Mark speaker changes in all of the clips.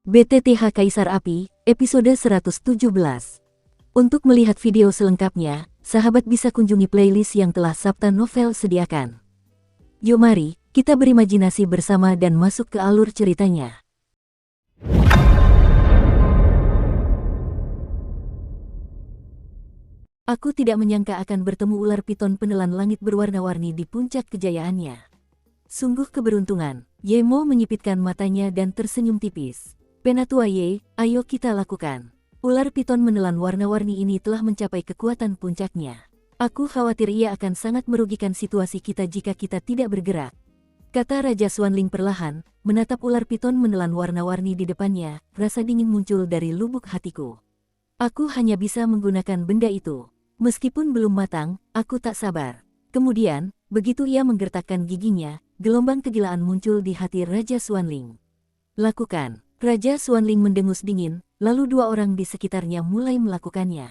Speaker 1: BTTH Kaisar Api, episode 117. Untuk melihat video selengkapnya, sahabat bisa kunjungi playlist yang telah Sabta Novel sediakan. Yuk mari, kita berimajinasi bersama dan masuk ke alur ceritanya. Aku tidak menyangka akan bertemu ular piton penelan langit berwarna-warni di puncak kejayaannya. Sungguh keberuntungan. Yemo menyipitkan matanya dan tersenyum tipis. Penatua Ye, ayo kita lakukan. Ular piton menelan warna-warni ini telah mencapai kekuatan puncaknya. Aku khawatir ia akan sangat merugikan situasi kita jika kita tidak bergerak. Kata Raja Xuanling perlahan, menatap ular piton menelan warna-warni di depannya, rasa dingin muncul dari lubuk hatiku. Aku hanya bisa menggunakan benda itu. Meskipun belum matang, aku tak sabar. Kemudian, begitu ia menggertakkan giginya, gelombang kegilaan muncul di hati Raja Xuanling. Lakukan. Raja Xuanling mendengus dingin, lalu dua orang di sekitarnya mulai melakukannya.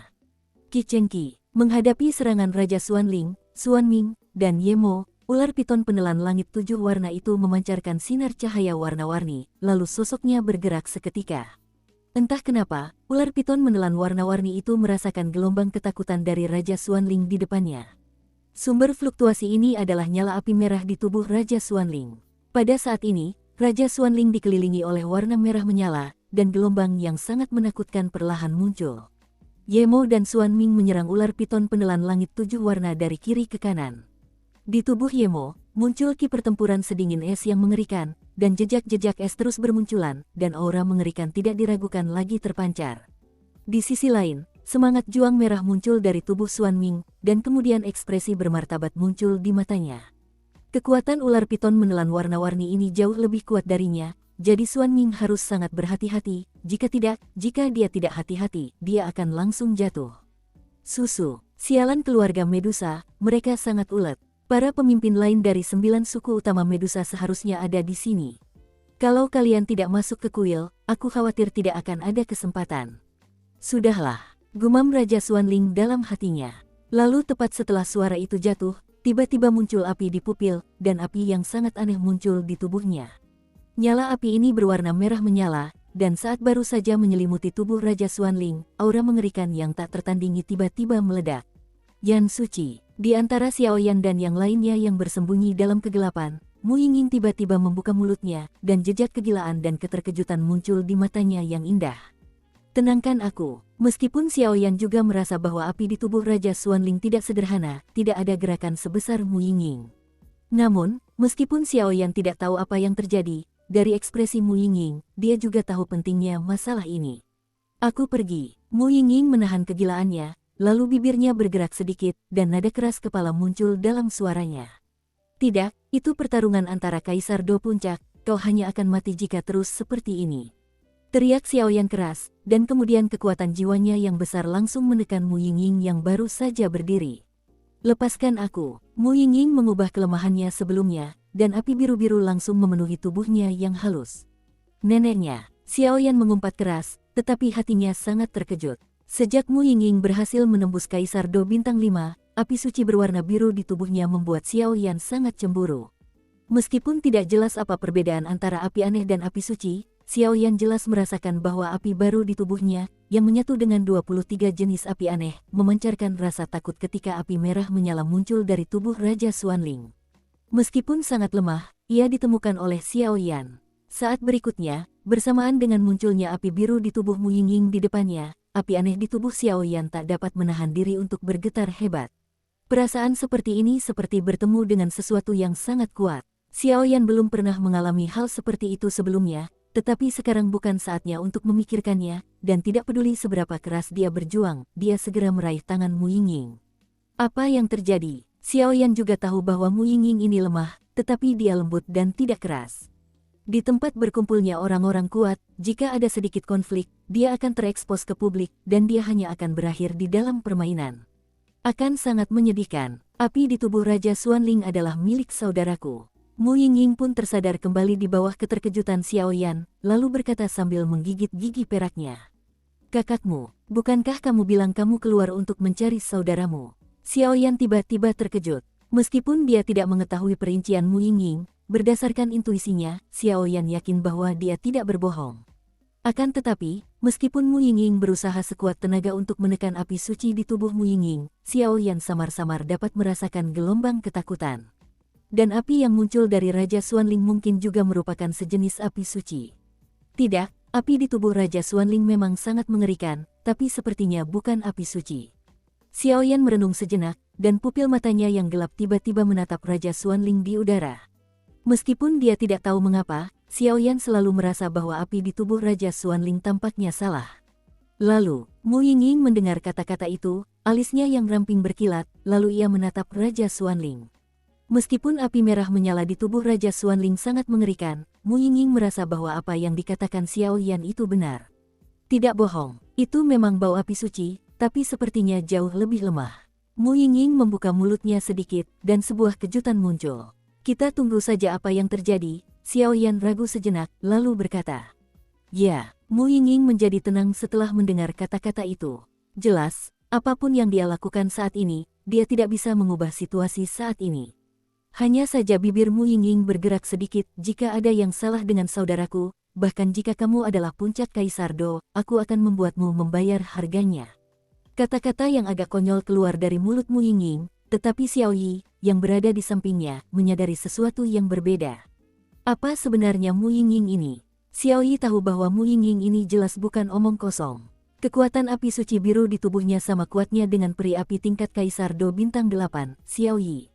Speaker 1: Qi Chengqi, menghadapi serangan Raja Xuanling, Xuanming, dan Yemo, ular piton penelan langit 7 warna itu memancarkan sinar cahaya warna-warni, lalu sosoknya bergerak seketika. Entah kenapa, ular piton menelan warna-warni itu merasakan gelombang ketakutan dari Raja Xuanling di depannya. Sumber fluktuasi ini adalah nyala api merah di tubuh Raja Xuanling. Pada saat ini, Raja Xuanling dikelilingi oleh warna merah menyala, dan gelombang yang sangat menakutkan perlahan muncul. Yemo dan Xuanming menyerang ular piton penelan langit 7 warna dari kiri ke kanan. Di tubuh Yemo, muncul ki pertempuran sedingin es yang mengerikan, dan jejak-jejak es terus bermunculan, dan aura mengerikan tidak diragukan lagi terpancar. Di sisi lain, semangat juang merah muncul dari tubuh Xuanming, dan kemudian ekspresi bermartabat muncul di matanya. Kekuatan ular piton menelan warna-warni ini jauh lebih kuat darinya, jadi Xuanming harus sangat berhati-hati, jika dia tidak hati-hati, dia akan langsung jatuh. Susu, sialan keluarga Medusa, mereka sangat ulet. Para pemimpin lain dari 9 suku utama Medusa seharusnya ada di sini. Kalau kalian tidak masuk ke kuil, aku khawatir tidak akan ada kesempatan. Sudahlah, gumam Raja Xuanling dalam hatinya. Lalu tepat setelah suara itu jatuh, tiba-tiba muncul api di pupil, dan api yang sangat aneh muncul di tubuhnya. Nyala api ini berwarna merah menyala, dan saat baru saja menyelimuti tubuh Raja Xuanling, aura mengerikan yang tak tertandingi tiba-tiba meledak. Yan Suci, di antara Xiaoyan dan yang lainnya yang bersembunyi dalam kegelapan, Mu Yingying tiba-tiba membuka mulutnya, dan jejak kegilaan dan keterkejutan muncul di matanya yang indah. Tenangkan aku. Meskipun Xiaoyan juga merasa bahwa api di tubuh Raja Xuanling tidak sederhana, tidak ada gerakan sebesar Mu Yingying. Namun, meskipun Xiaoyan tidak tahu apa yang terjadi, dari ekspresi Mu Yingying, dia juga tahu pentingnya masalah ini. Aku pergi. Mu Yingying menahan kegilaannya, lalu bibirnya bergerak sedikit, dan nada keras kepala muncul dalam suaranya. Tidak, itu pertarungan antara Kaisar Do Puncak, kau hanya akan mati jika terus seperti ini. Teriak Xiaoyan keras, dan kemudian kekuatan jiwanya yang besar langsung menekan Mu Yingying yang baru saja berdiri. Lepaskan aku. Mu Yingying mengubah kelemahannya sebelumnya, dan api biru-biru langsung memenuhi tubuhnya yang halus. Neneknya, Xiaoyan mengumpat keras, tetapi hatinya sangat terkejut. Sejak Mu Yingying berhasil menembus Kaisar Do Bintang 5, api suci berwarna biru di tubuhnya membuat Xiaoyan sangat cemburu. Meskipun tidak jelas apa perbedaan antara api aneh dan api suci, Xiaoyan jelas merasakan bahwa api baru di tubuhnya, yang menyatu dengan 23 jenis api aneh, memancarkan rasa takut ketika api merah menyala muncul dari tubuh Raja Xuanling. Meskipun sangat lemah, ia ditemukan oleh Xiaoyan. Saat berikutnya, bersamaan dengan munculnya api biru di tubuh Mu Yingying di depannya, api aneh di tubuh Xiaoyan tak dapat menahan diri untuk bergetar hebat. Perasaan seperti ini seperti bertemu dengan sesuatu yang sangat kuat. Xiaoyan belum pernah mengalami hal seperti itu sebelumnya, tetapi sekarang bukan saatnya untuk memikirkannya, dan tidak peduli seberapa keras dia berjuang, dia segera meraih tangan Mu Yingying. Apa yang terjadi? Xiaoyan juga tahu bahwa Mu Yingying ini lemah, tetapi dia lembut dan tidak keras. Di tempat berkumpulnya orang-orang kuat, jika ada sedikit konflik, dia akan terekspos ke publik, dan dia hanya akan berakhir di dalam permainan. Akan sangat menyedihkan. Api di tubuh Raja Xuanling adalah milik saudaraku. Mu Yingying pun tersadar kembali di bawah keterkejutan Xiaoyan, lalu berkata sambil menggigit gigi peraknya. Kakakmu, bukankah kamu bilang kamu keluar untuk mencari saudaramu? Xiaoyan tiba-tiba terkejut. Meskipun dia tidak mengetahui perincian Mu Yingying, berdasarkan intuisinya, Xiaoyan yakin bahwa dia tidak berbohong. Akan tetapi, meskipun Mu Yingying berusaha sekuat tenaga untuk menekan api suci di tubuh Mu Yingying, Xiao Yan samar-samar dapat merasakan gelombang ketakutan. Dan api yang muncul dari Raja Xuanling mungkin juga merupakan sejenis api suci. Tidak, api di tubuh Raja Xuanling memang sangat mengerikan, tapi sepertinya bukan api suci. Xiao Yan merenung sejenak, dan pupil matanya yang gelap tiba-tiba menatap Raja Xuanling di udara. Meskipun dia tidak tahu mengapa, Xiao Yan selalu merasa bahwa api di tubuh Raja Xuanling tampaknya salah. Lalu, Mu Yingying mendengar kata-kata itu, alisnya yang ramping berkilat, lalu ia menatap Raja Xuanling. Meskipun api merah menyala di tubuh Raja Xuanling sangat mengerikan, Mu Yingying merasa bahwa apa yang dikatakan Xiao Yan itu benar. Tidak bohong, itu memang bau api suci, tapi sepertinya jauh lebih lemah. Mu Yingying membuka mulutnya sedikit, dan sebuah kejutan muncul. Kita tunggu saja apa yang terjadi. Xiao Yan ragu sejenak, lalu berkata. Ya, Mu Yingying menjadi tenang setelah mendengar kata-kata itu. Jelas, apapun yang dia lakukan saat ini, dia tidak bisa mengubah situasi saat ini. Hanya saja bibir Mu Yingying bergerak sedikit. Jika ada yang salah dengan saudaraku, bahkan jika kamu adalah puncak Kaisar Do, aku akan membuatmu membayar harganya. Kata-kata yang agak konyol keluar dari mulut Mu Yingying, tetapi Xiao Yi, yang berada di sampingnya, menyadari sesuatu yang berbeda. Apa sebenarnya Mu Yingying ini? Xiao Yi tahu bahwa Mu Yingying ini jelas bukan omong kosong. Kekuatan api suci biru di tubuhnya sama kuatnya dengan peri api tingkat Kaisar Do bintang 8, Xiao Yi.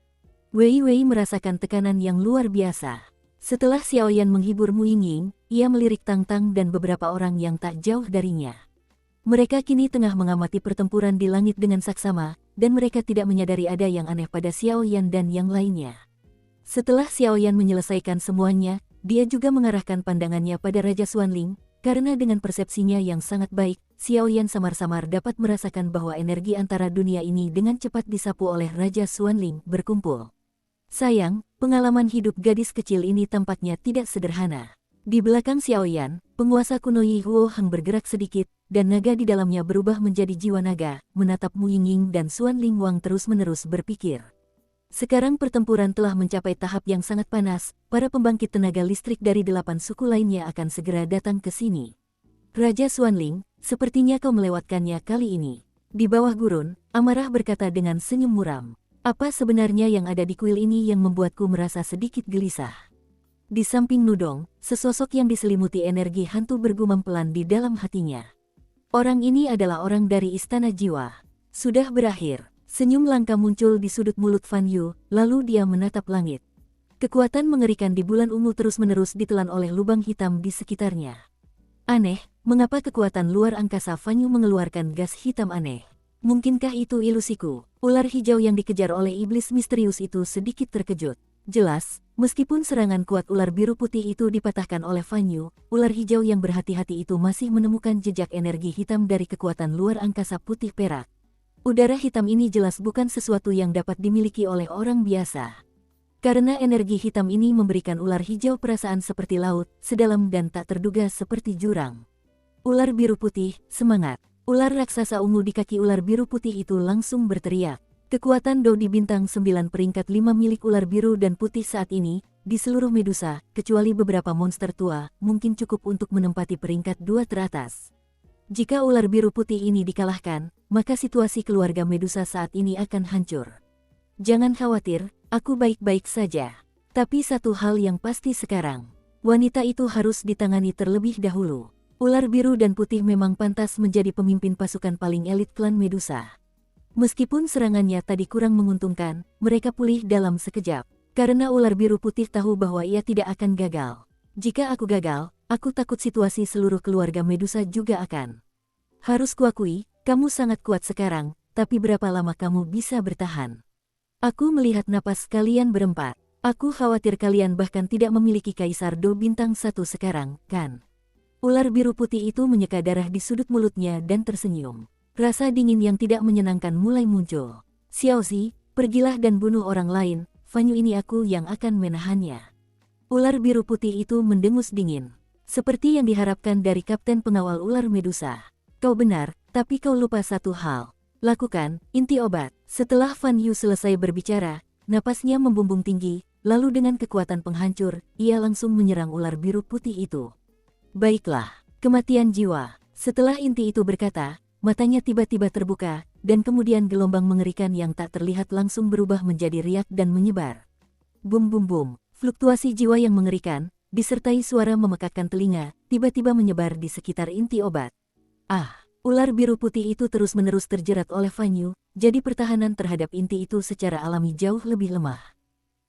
Speaker 1: Wei Wei merasakan tekanan yang luar biasa. Setelah Xiao Yan menghibur Mu Yingying, ia melirik Tang Tang dan beberapa orang yang tak jauh darinya. Mereka kini tengah mengamati pertempuran di langit dengan saksama, dan mereka tidak menyadari ada yang aneh pada Xiao Yan dan yang lainnya. Setelah Xiao Yan menyelesaikan semuanya, dia juga mengarahkan pandangannya pada Raja Xuanling, karena dengan persepsinya yang sangat baik, Xiao Yan samar-samar dapat merasakan bahwa energi antara dunia ini dengan cepat disapu oleh Raja Xuanling berkumpul. Sayang, pengalaman hidup gadis kecil ini tampaknya tidak sederhana. Di belakang Xiao Yan, penguasa kuno Yi Huo Hang bergerak sedikit, dan naga di dalamnya berubah menjadi jiwa naga, menatap Mu Yingying dan Xuanling Wang terus-menerus berpikir. Sekarang pertempuran telah mencapai tahap yang sangat panas, para pembangkit tenaga listrik dari 8 suku lainnya akan segera datang ke sini. Raja Xuanling, sepertinya kau melewatkannya kali ini. Di bawah gurun, Amarah berkata dengan senyum muram. Apa sebenarnya yang ada di kuil ini yang membuatku merasa sedikit gelisah? Di samping Nudong, sesosok yang diselimuti energi hantu bergumam pelan di dalam hatinya. Orang ini adalah orang dari Istana Jiwa. Sudah berakhir. Senyum langka muncul di sudut mulut Fan Yu, lalu dia menatap langit. Kekuatan mengerikan di bulan ungu terus-menerus ditelan oleh lubang hitam di sekitarnya. Aneh, mengapa kekuatan luar angkasa Fan Yu mengeluarkan gas hitam aneh? Mungkinkah itu ilusiku? Ular hijau yang dikejar oleh iblis misterius itu sedikit terkejut. Jelas, meskipun serangan kuat ular biru putih itu dipatahkan oleh Fan Yu, ular hijau yang berhati-hati itu masih menemukan jejak energi hitam dari kekuatan luar angkasa putih perak. Udara hitam ini jelas bukan sesuatu yang dapat dimiliki oleh orang biasa. Karena energi hitam ini memberikan ular hijau perasaan seperti laut, sedalam dan tak terduga seperti jurang. Ular biru putih, semangat! Ular raksasa ungu di kaki ular biru putih itu langsung berteriak. Kekuatan Do di bintang 9 peringkat 5 milik ular biru dan putih saat ini, di seluruh Medusa, kecuali beberapa monster tua, mungkin cukup untuk menempati peringkat 2 teratas. Jika ular biru putih ini dikalahkan, maka situasi keluarga Medusa saat ini akan hancur. Jangan khawatir, aku baik-baik saja. Tapi satu hal yang pasti sekarang, wanita itu harus ditangani terlebih dahulu. Ular biru dan putih memang pantas menjadi pemimpin pasukan paling elit klan Medusa. Meskipun serangannya tadi kurang menguntungkan, mereka pulih dalam sekejap. Karena ular biru putih tahu bahwa ia tidak akan gagal. Jika aku gagal, aku takut situasi seluruh keluarga Medusa juga akan. Harus kuakui, kamu sangat kuat sekarang, tapi berapa lama kamu bisa bertahan? Aku melihat napas kalian berempat. Aku khawatir kalian bahkan tidak memiliki Kaisar Do bintang 1 sekarang, kan? Ular biru putih itu menyeka darah di sudut mulutnya dan tersenyum. Rasa dingin yang tidak menyenangkan mulai muncul. Xiaozi, pergilah dan bunuh orang lain, Fan Yu ini aku yang akan menahannya. Ular biru putih itu mendengus dingin. Seperti yang diharapkan dari Kapten Pengawal Ular Medusa. Kau benar, tapi kau lupa satu hal. Lakukan, inti obat. Setelah Fan Yu selesai berbicara, napasnya membumbung tinggi, lalu dengan kekuatan penghancur, ia langsung menyerang ular biru putih itu. Baiklah, Kematian jiwa. Setelah inti itu berkata, matanya tiba-tiba terbuka, dan kemudian gelombang mengerikan yang tak terlihat langsung berubah menjadi riak dan menyebar. Bum bum bum, fluktuasi jiwa yang mengerikan, disertai suara memekakkan telinga, tiba-tiba menyebar di sekitar inti obat. Ah, ular biru putih itu terus-menerus terjerat oleh Fan Yu, jadi pertahanan terhadap inti itu secara alami jauh lebih lemah.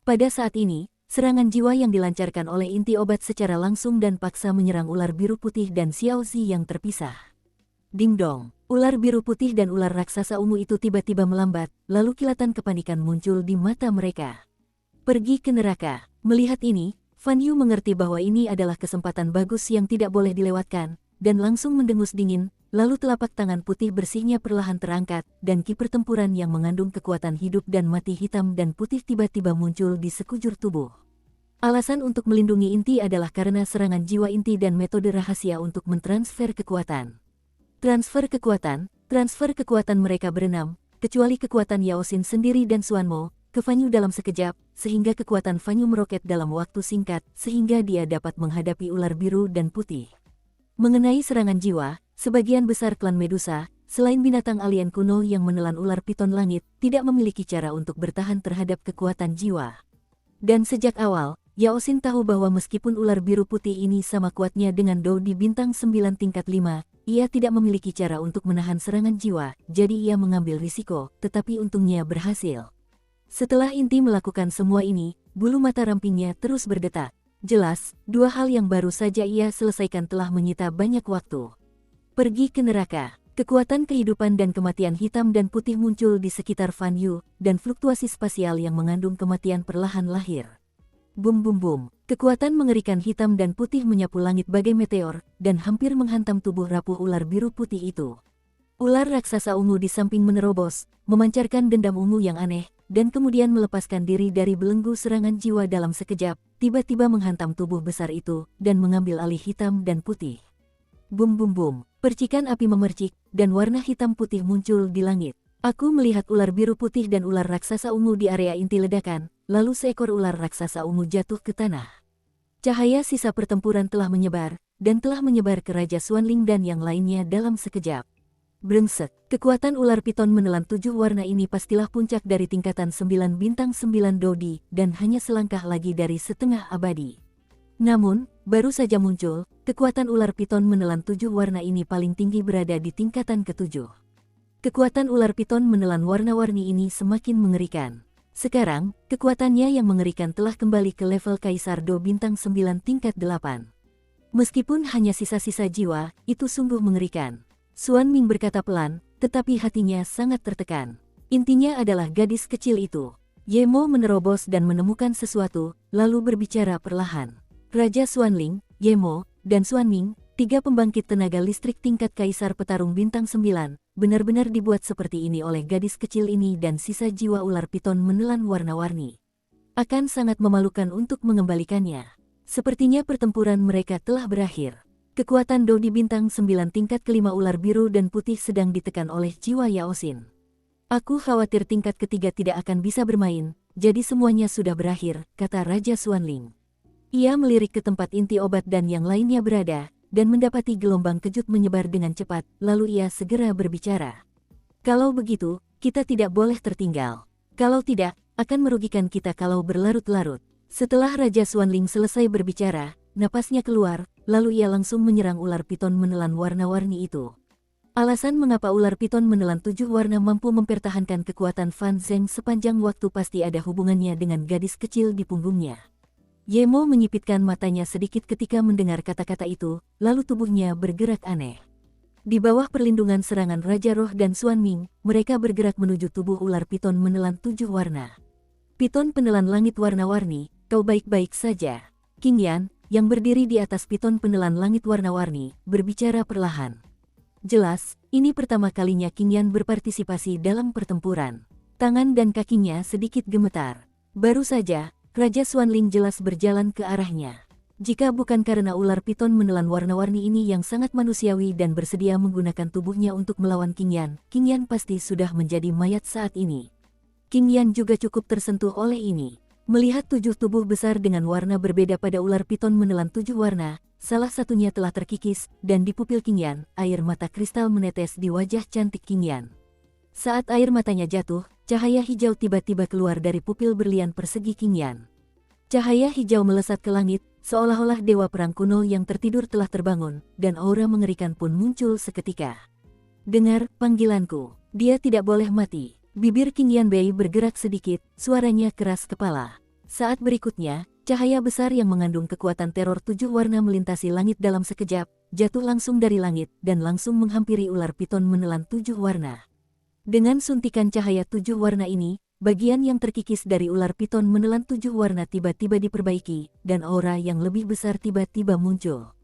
Speaker 1: Pada saat ini, serangan jiwa yang dilancarkan oleh inti obat secara langsung dan paksa menyerang ular biru putih dan Xiao Zi yang terpisah. Ding dong, ular biru putih dan ular raksasa ungu itu tiba-tiba melambat, lalu kilatan kepanikan muncul di mata mereka. Pergi ke neraka. Melihat ini, Fan Yu mengerti bahwa ini adalah kesempatan bagus yang tidak boleh dilewatkan, dan langsung mendengus dingin, lalu telapak tangan putih bersihnya perlahan terangkat, dan ki pertempuran yang mengandung kekuatan hidup dan mati hitam dan putih tiba-tiba muncul di sekujur tubuh. Alasan untuk melindungi inti adalah karena serangan jiwa inti dan metode rahasia untuk mentransfer kekuatan. Transfer kekuatan mereka berenam, kecuali kekuatan Yao Xin sendiri dan Xuan Mo, ke Fan Yu dalam sekejap, sehingga kekuatan Fan Yu meroket dalam waktu singkat, sehingga dia dapat menghadapi ular biru dan putih. Mengenai serangan jiwa, sebagian besar klan Medusa, selain binatang alien kuno yang menelan ular piton langit, tidak memiliki cara untuk bertahan terhadap kekuatan jiwa. Dan sejak awal, Yao Xin tahu bahwa meskipun ular biru putih ini sama kuatnya dengan Dou di bintang 9 tingkat 5, ia tidak memiliki cara untuk menahan serangan jiwa, jadi ia mengambil risiko, tetapi untungnya berhasil. Setelah inti melakukan semua ini, bulu mata rampingnya terus berdetak. Jelas, dua hal yang baru saja ia selesaikan telah menyita banyak waktu. Pergi ke neraka. Kekuatan kehidupan dan kematian hitam dan putih muncul di sekitar Fan Yu, dan fluktuasi spasial yang mengandung kematian perlahan lahir. Bum bum bum, kekuatan mengerikan hitam dan putih menyapu langit bagai meteor, dan hampir menghantam tubuh rapuh ular biru putih itu. Ular raksasa ungu di samping menerobos, memancarkan dendam ungu yang aneh, dan kemudian melepaskan diri dari belenggu serangan jiwa dalam sekejap, tiba-tiba menghantam tubuh besar itu, dan mengambil alih hitam dan putih. Bum bum bum, percikan api memercik, dan warna hitam putih muncul di langit. Aku melihat ular biru putih dan ular raksasa ungu di area inti ledakan, lalu seekor ular raksasa ungu jatuh ke tanah. Cahaya sisa pertempuran telah menyebar, dan telah menyebar ke Raja Xuanling dan yang lainnya dalam sekejap. Brengsek, kekuatan ular piton menelan 7 warna ini pastilah puncak dari tingkatan 9 bintang 9 Dodi, dan hanya selangkah lagi dari setengah abadi. Namun, baru saja muncul, kekuatan ular piton menelan 7 warna ini paling tinggi berada di tingkatan ke-7. Kekuatan ular piton menelan warna-warni ini semakin mengerikan. Sekarang, kekuatannya yang mengerikan telah kembali ke level Kaisar Do bintang 9 tingkat 8. Meskipun hanya sisa-sisa jiwa, itu sungguh mengerikan. Xuan Ming berkata pelan, tetapi hatinya sangat tertekan. Intinya adalah gadis kecil itu. Ye Mo menerobos dan menemukan sesuatu, lalu berbicara perlahan. Raja Xuanling, Ye Mo, dan Xuan Ming, 3 pembangkit tenaga listrik tingkat Kaisar Petarung Bintang 9, benar-benar dibuat seperti ini oleh gadis kecil ini dan sisa jiwa ular piton menelan warna-warni. Akan sangat memalukan untuk mengembalikannya. Sepertinya pertempuran mereka telah berakhir. Kekuatan Dou di bintang 9 tingkat ke-5 ular biru dan putih sedang ditekan oleh jiwa Yao Xin. Aku khawatir tingkat ketiga tidak akan bisa bermain, jadi semuanya sudah berakhir, kata Raja Xuanling. Ia melirik ke tempat inti obat dan yang lainnya berada, dan mendapati gelombang kejut menyebar dengan cepat, lalu ia segera berbicara. Kalau begitu, kita tidak boleh tertinggal. Kalau tidak, akan merugikan kita kalau berlarut-larut. Setelah Raja Xuanling selesai berbicara, napasnya keluar, lalu ia langsung menyerang ular piton menelan warna-warni itu. Alasan mengapa ular piton menelan 7 warna mampu mempertahankan kekuatan Fan Zheng sepanjang waktu pasti ada hubungannya dengan gadis kecil di punggungnya. Ye Mo menyipitkan matanya sedikit ketika mendengar kata-kata itu, lalu tubuhnya bergerak aneh. Di bawah perlindungan serangan Raja Roh dan Xuan Ming, mereka bergerak menuju tubuh ular piton menelan 7 warna. Piton penelan langit warna-warni, kau baik-baik saja. King Yan, yang berdiri di atas piton penelan langit warna-warni, berbicara perlahan. Jelas, ini pertama kalinya King Yan berpartisipasi dalam pertempuran. Tangan dan kakinya sedikit gemetar. Baru saja, Raja Xuanling jelas berjalan ke arahnya. Jika bukan karena ular piton menelan warna-warni ini yang sangat manusiawi dan bersedia menggunakan tubuhnya untuk melawan King Yan pasti sudah menjadi mayat saat ini. King Yan juga cukup tersentuh oleh ini. Melihat 7 tubuh besar dengan warna berbeda pada ular piton menelan 7 warna, salah satunya telah terkikis, dan di pupil Qing Yan, air mata kristal menetes di wajah cantik Qing Yan. Saat air matanya jatuh, cahaya hijau tiba-tiba keluar dari pupil berlian persegi Qing Yan. Cahaya hijau melesat ke langit, seolah-olah dewa perang kuno yang tertidur telah terbangun, dan aura mengerikan pun muncul seketika. Dengar panggilanku, dia tidak boleh mati. Bibir Qing Yan Bei bergerak sedikit, suaranya keras kepala. Saat berikutnya, cahaya besar yang mengandung kekuatan teror 7 warna melintasi langit dalam sekejap, jatuh langsung dari langit, dan langsung menghampiri ular piton menelan 7 warna. Dengan suntikan cahaya 7 warna ini, bagian yang terkikis dari ular piton menelan 7 warna tiba-tiba diperbaiki, dan aura yang lebih besar tiba-tiba muncul.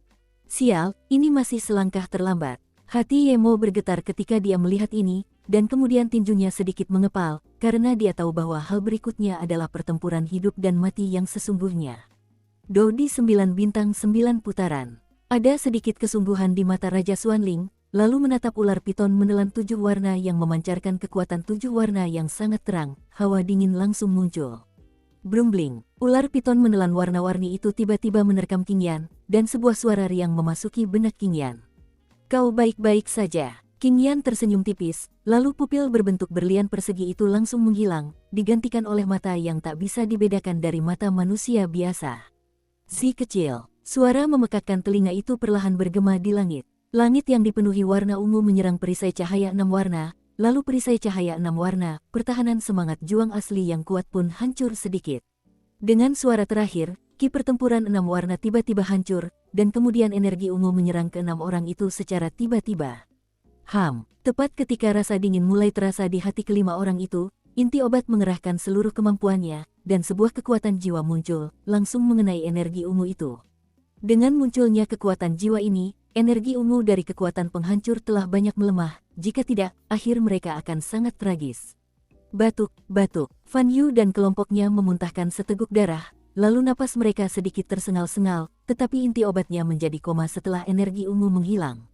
Speaker 1: Sial, ini masih selangkah terlambat. Hati Yemo bergetar ketika dia melihat ini, dan kemudian tinjunya sedikit mengepal, karena dia tahu bahwa hal berikutnya adalah pertempuran hidup dan mati yang sesungguhnya. Dodi 9 bintang 9 putaran. Ada sedikit kesungguhan di mata Raja Xuanling, lalu menatap ular piton menelan 7 warna yang memancarkan kekuatan 7 warna yang sangat terang, hawa dingin langsung muncul. Brumbling, ular piton menelan warna-warni itu tiba-tiba menerkam Qing Yan, dan sebuah suara riang memasuki benak Qing Yan. Kau baik-baik saja. Qing Yan tersenyum tipis, lalu pupil berbentuk berlian persegi itu langsung menghilang, digantikan oleh mata yang tak bisa dibedakan dari mata manusia biasa. Si kecil, suara memekakkan telinga itu perlahan bergema di langit. Langit yang dipenuhi warna ungu menyerang perisai cahaya 6 warna, lalu perisai cahaya 6 warna, pertahanan semangat juang asli yang kuat pun hancur sedikit. Dengan suara terakhir, ki pertempuran 6 warna tiba-tiba hancur, dan kemudian energi ungu menyerang ke 6 orang itu secara tiba-tiba. Tepat ketika rasa dingin mulai terasa di hati kelima orang itu, inti obat mengerahkan seluruh kemampuannya, dan sebuah kekuatan jiwa muncul, langsung mengenai energi ungu itu. Dengan munculnya kekuatan jiwa ini, energi ungu dari kekuatan penghancur telah banyak melemah, jika tidak, akhir mereka akan sangat tragis. Batuk, Fan Yu dan kelompoknya memuntahkan seteguk darah, lalu napas mereka sedikit tersengal-sengal, tetapi inti obatnya menjadi koma setelah energi ungu menghilang.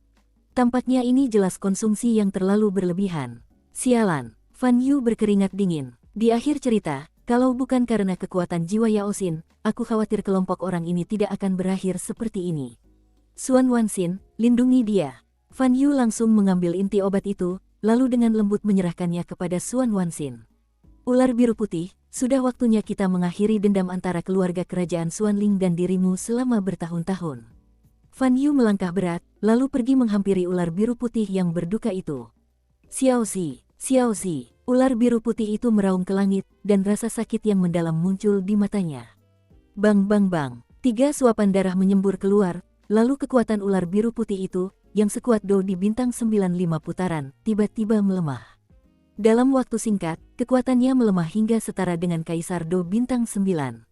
Speaker 1: Tampaknya ini jelas konsumsi yang terlalu berlebihan. Sialan, Fan Yu berkeringat dingin. Di akhir cerita, kalau bukan karena kekuatan jiwa Yao Xin, aku khawatir kelompok orang ini tidak akan berakhir seperti ini. Xuan Wanxin, lindungi dia. Fan Yu langsung mengambil inti obat itu, lalu dengan lembut menyerahkannya kepada Xuan Wanxin. Ular biru putih, sudah waktunya kita mengakhiri dendam antara keluarga kerajaan Xuanling dan dirimu selama bertahun-tahun. Fan Yu melangkah berat, lalu pergi menghampiri ular biru putih yang berduka itu. Xiao Xi, ular biru putih itu meraung ke langit, dan rasa sakit yang mendalam muncul di matanya. Bang, 3 suapan darah menyembur keluar, lalu kekuatan ular biru putih itu, yang sekuat Do di bintang 95 putaran, tiba-tiba melemah. Dalam waktu singkat, kekuatannya melemah hingga setara dengan Kaisar Do bintang 9.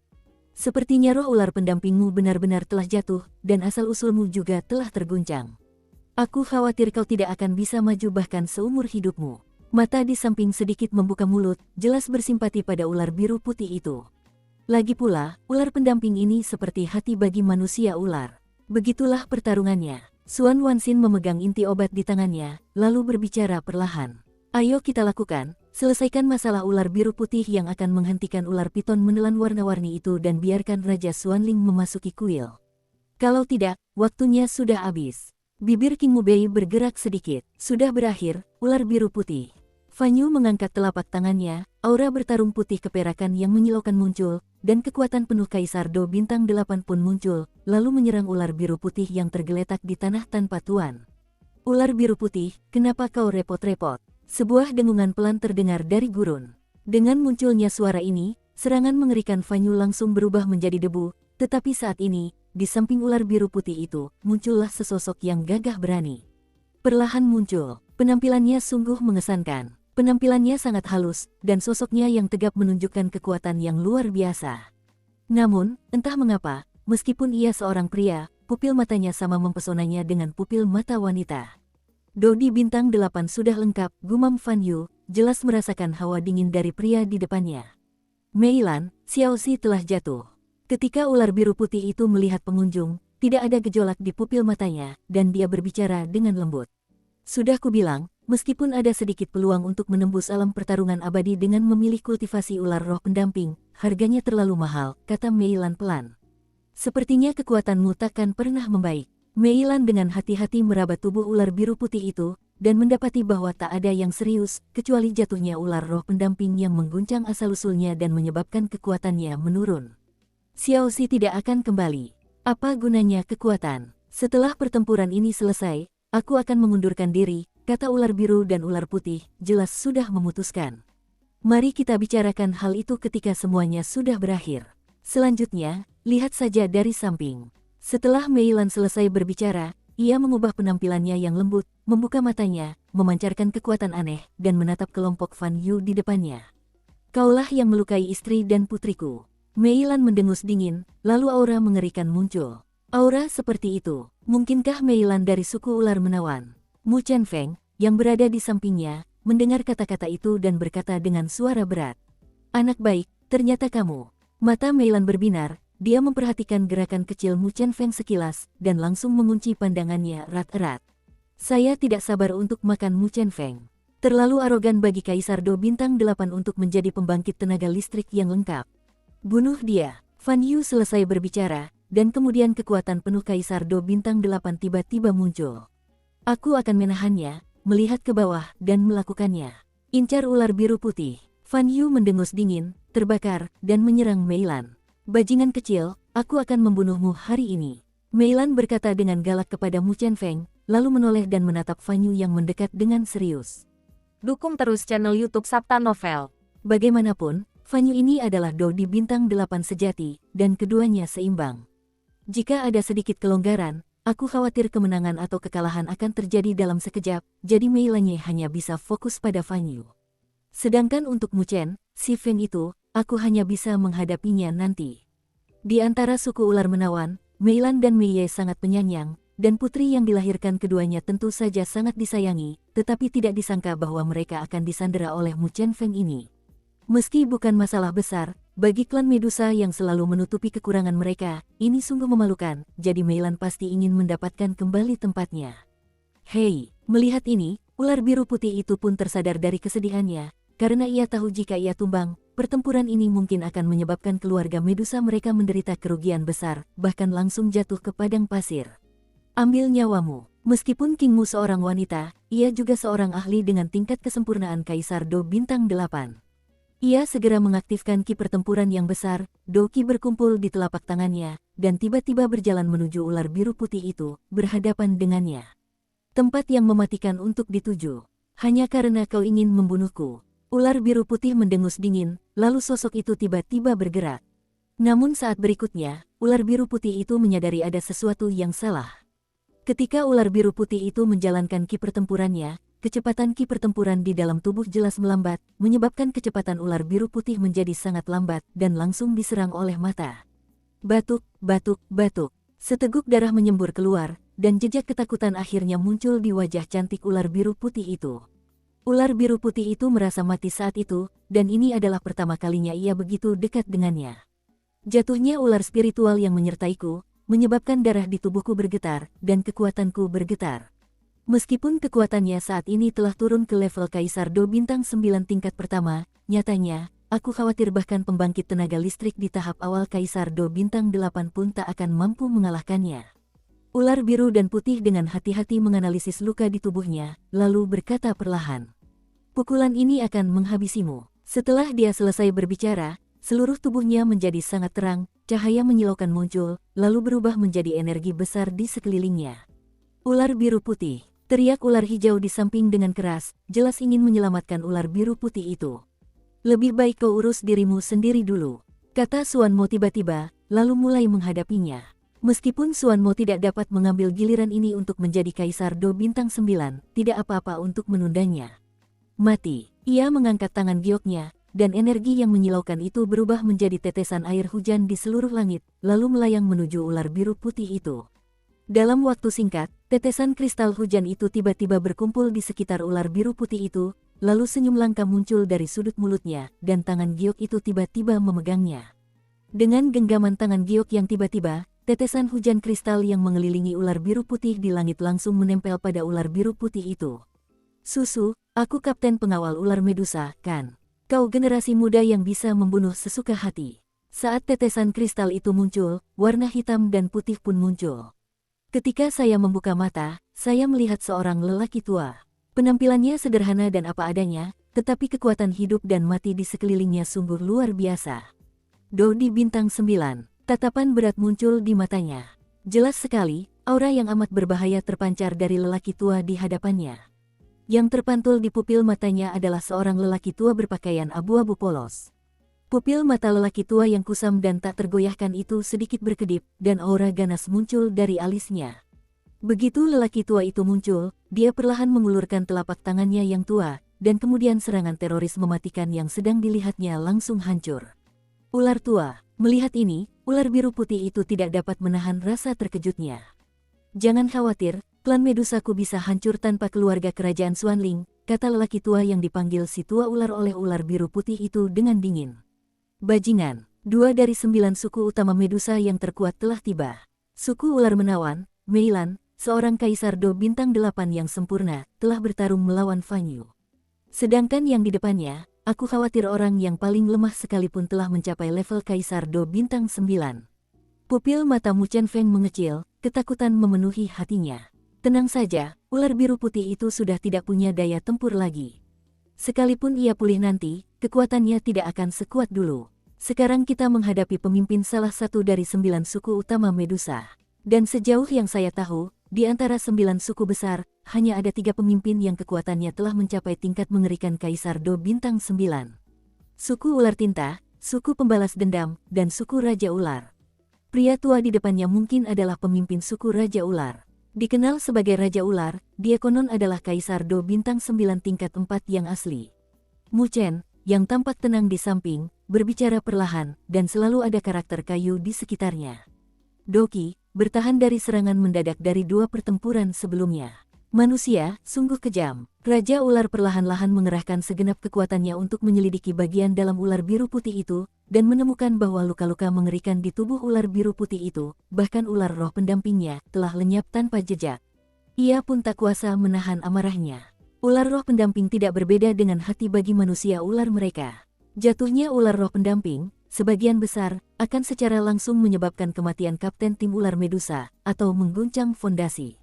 Speaker 1: Sepertinya roh ular pendampingmu benar-benar telah jatuh, dan asal-usulmu juga telah terguncang. Aku khawatir kau tidak akan bisa maju bahkan seumur hidupmu. Mata di samping sedikit membuka mulut, jelas bersimpati pada ular biru putih itu. Lagi pula, ular pendamping ini seperti hati bagi manusia ular. Begitulah pertarungannya. Xuan Wanxin memegang inti obat di tangannya, lalu berbicara perlahan. Ayo kita lakukan, selesaikan masalah ular biru putih yang akan menghentikan ular piton menelan warna-warni itu dan biarkan Raja Xuanling memasuki kuil. Kalau tidak, waktunya sudah habis. Bibir King Mubei bergerak sedikit. Sudah berakhir, ular biru putih. Fan Yu mengangkat telapak tangannya, aura bertarung putih keperakan yang menyilaukan muncul, dan kekuatan penuh Kaisar Do bintang 8 pun muncul, lalu menyerang ular biru putih yang tergeletak di tanah tanpa tuan. Ular biru putih, kenapa kau repot-repot? Sebuah dengungan pelan terdengar dari gurun. Dengan munculnya suara ini, serangan mengerikan Fan Yu langsung berubah menjadi debu, tetapi saat ini, di samping ular biru putih itu, muncullah sesosok yang gagah berani. Perlahan muncul, penampilannya sungguh mengesankan. Penampilannya sangat halus, dan sosoknya yang tegap menunjukkan kekuatan yang luar biasa. Namun, entah mengapa, meskipun ia seorang pria, pupil matanya sama mempesonanya dengan pupil mata wanita. Dodi bintang 8 sudah lengkap, gumam Fan Yu, jelas merasakan hawa dingin dari pria di depannya. Meilan, Xiao Xi telah jatuh. Ketika ular biru putih itu melihat pengunjung, tidak ada gejolak di pupil matanya, dan dia berbicara dengan lembut. Sudah kubilang, meskipun ada sedikit peluang untuk menembus alam pertarungan abadi dengan memilih kultivasi ular roh pendamping, harganya terlalu mahal, kata Meilan pelan. Sepertinya kekuatanmu takkan pernah membaik. Meilan dengan hati-hati meraba tubuh ular biru putih itu, dan mendapati bahwa tak ada yang serius, kecuali jatuhnya ular roh pendamping yang mengguncang asal-usulnya dan menyebabkan kekuatannya menurun. Xiaoxi tidak akan kembali. Apa gunanya kekuatan? Setelah pertempuran ini selesai, aku akan mengundurkan diri, kata ular biru dan ular putih, jelas sudah memutuskan. Mari kita bicarakan hal itu ketika semuanya sudah berakhir. Selanjutnya, lihat saja dari samping. Setelah Meilan selesai berbicara, ia mengubah penampilannya yang lembut, membuka matanya, memancarkan kekuatan aneh, dan menatap kelompok Fan Yu di depannya. Kaulah yang melukai istri dan putriku. Meilan mendengus dingin, lalu aura mengerikan muncul. Aura seperti itu, mungkinkah Meilan dari suku ular menawan? Mu Chen Feng, yang berada di sampingnya, mendengar kata-kata itu dan berkata dengan suara berat. Anak baik, ternyata kamu. Mata Meilan berbinar, dia memperhatikan gerakan kecil Mu Chen Feng sekilas, dan langsung mengunci pandangannya erat-erat. Saya tidak sabar untuk makan Mu Chen Feng. Terlalu arogan bagi Kaisar Do Bintang 8 untuk menjadi pembangkit tenaga listrik yang lengkap. Bunuh dia. Fan Yu selesai berbicara, dan kemudian kekuatan penuh Kaisar Do Bintang 8 tiba-tiba muncul. Aku akan menahannya, melihat ke bawah, dan melakukannya. Incar ular biru putih. Fan Yu mendengus dingin, terbakar, dan menyerang Meilan. Bajingan kecil, aku akan membunuhmu hari ini. Meilan berkata dengan galak kepada Mu Chen Feng, lalu menoleh dan menatap Fan Yu yang mendekat dengan serius.
Speaker 2: Dukung terus channel YouTube Sabta Novel.
Speaker 1: Bagaimanapun, Fan Yu ini adalah Do di Bintang 8 sejati, dan keduanya seimbang. Jika ada sedikit kelonggaran, aku khawatir kemenangan atau kekalahan akan terjadi dalam sekejap, jadi Meilannya hanya bisa fokus pada Fan Yu. Sedangkan untuk Mu Chen, si Feng itu, aku hanya bisa menghadapinya nanti. Di antara suku ular menawan, Meilan dan Mei Ye sangat penyayang, dan putri yang dilahirkan keduanya tentu saja sangat disayangi, tetapi tidak disangka bahwa mereka akan disandera oleh Mu Chen Feng ini. Meski bukan masalah besar, bagi klan Medusa yang selalu menutupi kekurangan mereka, ini sungguh memalukan, jadi Meilan pasti ingin mendapatkan kembali tempatnya. Hei, melihat ini, ular biru putih itu pun tersadar dari kesedihannya, karena ia tahu jika ia tumbang, pertempuran ini mungkin akan menyebabkan keluarga Medusa mereka menderita kerugian besar, bahkan langsung jatuh ke padang pasir. Ambil nyawamu. Meskipun Kingmu seorang wanita, ia juga seorang ahli dengan tingkat kesempurnaan Kaisar Do Bintang 8. Ia segera mengaktifkan ki pertempuran yang besar, Do Ki berkumpul di telapak tangannya, dan tiba-tiba berjalan menuju ular biru putih itu, berhadapan dengannya. Tempat yang mematikan untuk dituju. Hanya karena kau ingin membunuhku. Ular biru putih mendengus dingin, lalu sosok itu tiba-tiba bergerak. Namun saat berikutnya, ular biru putih itu menyadari ada sesuatu yang salah. Ketika ular biru putih itu menjalankan ki pertempurannya, kecepatan ki pertempuran di dalam tubuh jelas melambat, menyebabkan kecepatan ular biru putih menjadi sangat lambat dan langsung diserang oleh mata. Batuk, batuk, batuk. Seteguk darah menyembur keluar, dan jejak ketakutan akhirnya muncul di wajah cantik ular biru putih itu. Ular biru putih itu merasa mati saat itu, dan ini adalah pertama kalinya ia begitu dekat dengannya. Jatuhnya ular spiritual yang menyertaiku, menyebabkan darah di tubuhku bergetar, dan kekuatanku bergetar. Meskipun kekuatannya saat ini telah turun ke level Kaisar Do Bintang 9 tingkat pertama, nyatanya, aku khawatir bahkan pembangkit tenaga listrik di tahap awal Kaisar Do Bintang 8 pun tak akan mampu mengalahkannya. Ular biru dan putih dengan hati-hati menganalisis luka di tubuhnya, lalu berkata perlahan. Pukulan ini akan menghabisimu. Setelah dia selesai berbicara, seluruh tubuhnya menjadi sangat terang, cahaya menyilaukan muncul, lalu berubah menjadi energi besar di sekelilingnya. Ular biru putih. Teriak ular hijau di samping dengan keras, jelas ingin menyelamatkan ular biru putih itu. Lebih baik kau urus dirimu sendiri dulu, kata Xuan Mo tiba-tiba, lalu mulai menghadapinya. Meskipun Xuan Mo tidak dapat mengambil giliran ini untuk menjadi Kaisar Do Bintang 9, tidak apa-apa untuk menundanya. Mati, ia mengangkat tangan gioknya, dan energi yang menyilaukan itu berubah menjadi tetesan air hujan di seluruh langit, lalu melayang menuju ular biru putih itu. Dalam waktu singkat, tetesan kristal hujan itu tiba-tiba berkumpul di sekitar ular biru putih itu, lalu senyum langka muncul dari sudut mulutnya, dan tangan giok itu tiba-tiba memegangnya. Dengan genggaman tangan giok yang tiba-tiba, tetesan hujan kristal yang mengelilingi ular biru putih di langit langsung menempel pada ular biru putih itu. Susu, aku kapten pengawal ular Medusa, kan? Kau generasi muda yang bisa membunuh sesuka hati. Saat tetesan kristal itu muncul, warna hitam dan putih pun muncul. Ketika saya membuka mata, saya melihat seorang lelaki tua. Penampilannya sederhana dan apa adanya, tetapi kekuatan hidup dan mati di sekelilingnya sungguh luar biasa. Dodi bintang 9. Tatapan berat muncul di matanya. Jelas sekali, aura yang amat berbahaya terpancar dari lelaki tua di hadapannya. Yang terpantul di pupil matanya adalah seorang lelaki tua berpakaian abu-abu polos. Pupil mata lelaki tua yang kusam dan tak tergoyahkan itu sedikit berkedip, dan aura ganas muncul dari alisnya. Begitu lelaki tua itu muncul, dia perlahan mengulurkan telapak tangannya yang tua, dan kemudian serangan teroris mematikan yang sedang dilihatnya langsung hancur. Ular tua, melihat ini, ular biru putih itu tidak dapat menahan rasa terkejutnya. Jangan khawatir, klan Medusaku bisa hancur tanpa keluarga kerajaan Xuanling, kata lelaki tua yang dipanggil si tua ular oleh ular biru putih itu dengan dingin. Bajingan, 2 dari 9 suku utama Medusa yang terkuat telah tiba. Suku ular menawan, Meilan, seorang kaisar Do bintang 8 yang sempurna, telah bertarung melawan Fanyu. Sedangkan yang di depannya, aku khawatir orang yang paling lemah sekalipun telah mencapai level kaisar Do bintang 9. Pupil mata Mu Chen Feng mengecil, ketakutan memenuhi hatinya. Tenang saja, ular biru putih itu sudah tidak punya daya tempur lagi. Sekalipun ia pulih nanti, kekuatannya tidak akan sekuat dulu. Sekarang kita menghadapi pemimpin salah satu dari 9 suku utama Medusa. Dan sejauh yang saya tahu, di antara 9 suku besar, hanya ada 3 pemimpin yang kekuatannya telah mencapai tingkat mengerikan Kaisar Do bintang 9. Suku ular tinta, suku pembalas dendam, dan suku Raja Ular. Pria tua di depannya mungkin adalah pemimpin suku Raja Ular. Dikenal sebagai Raja Ular, dia konon adalah Kaisar Do bintang 9 tingkat 4 yang asli. Mu Chen, yang tampak tenang di samping, berbicara perlahan, dan selalu ada karakter kayu di sekitarnya. Doki, bertahan dari serangan mendadak dari 2 pertempuran sebelumnya. Manusia, sungguh kejam. Raja Ular perlahan-lahan mengerahkan segenap kekuatannya untuk menyelidiki bagian dalam ular biru putih itu, dan menemukan bahwa luka-luka mengerikan di tubuh ular biru putih itu, bahkan ular roh pendampingnya, telah lenyap tanpa jejak. Ia pun tak kuasa menahan amarahnya. Ular roh pendamping tidak berbeda dengan hati bagi manusia ular mereka. Jatuhnya ular roh pendamping, sebagian besar, akan secara langsung menyebabkan kematian kapten tim ular Medusa, atau mengguncang fondasi.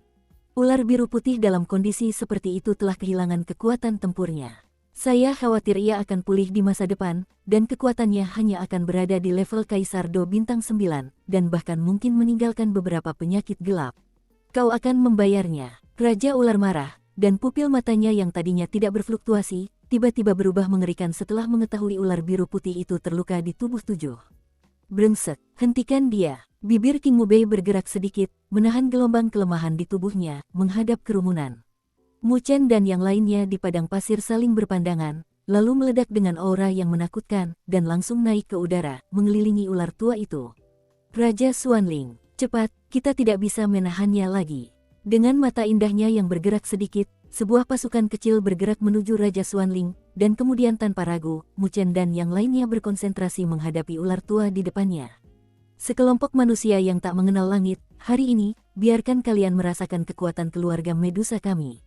Speaker 1: Ular biru putih dalam kondisi seperti itu telah kehilangan kekuatan tempurnya. Saya khawatir ia akan pulih di masa depan, dan kekuatannya hanya akan berada di level Kaisar Do bintang 9, dan bahkan mungkin meninggalkan beberapa penyakit gelap. Kau akan membayarnya. Raja Ular marah, dan pupil matanya yang tadinya tidak berfluktuasi, tiba-tiba berubah mengerikan setelah mengetahui ular biru putih itu terluka di tubuh 7. Brengsek, hentikan dia. Bibir King Mubei bergerak sedikit, menahan gelombang kelemahan di tubuhnya, menghadap kerumunan. Mu Chen dan yang lainnya di padang pasir saling berpandangan, lalu meledak dengan aura yang menakutkan, dan langsung naik ke udara, mengelilingi ular tua itu. Raja Xuanling, cepat, kita tidak bisa menahannya lagi. Dengan mata indahnya yang bergerak sedikit, sebuah pasukan kecil bergerak menuju Raja Xuanling, dan kemudian tanpa ragu, Mu Chen dan yang lainnya berkonsentrasi menghadapi ular tua di depannya. Sekelompok manusia yang tak mengenal langit, hari ini, biarkan kalian merasakan kekuatan keluarga Medusa kami.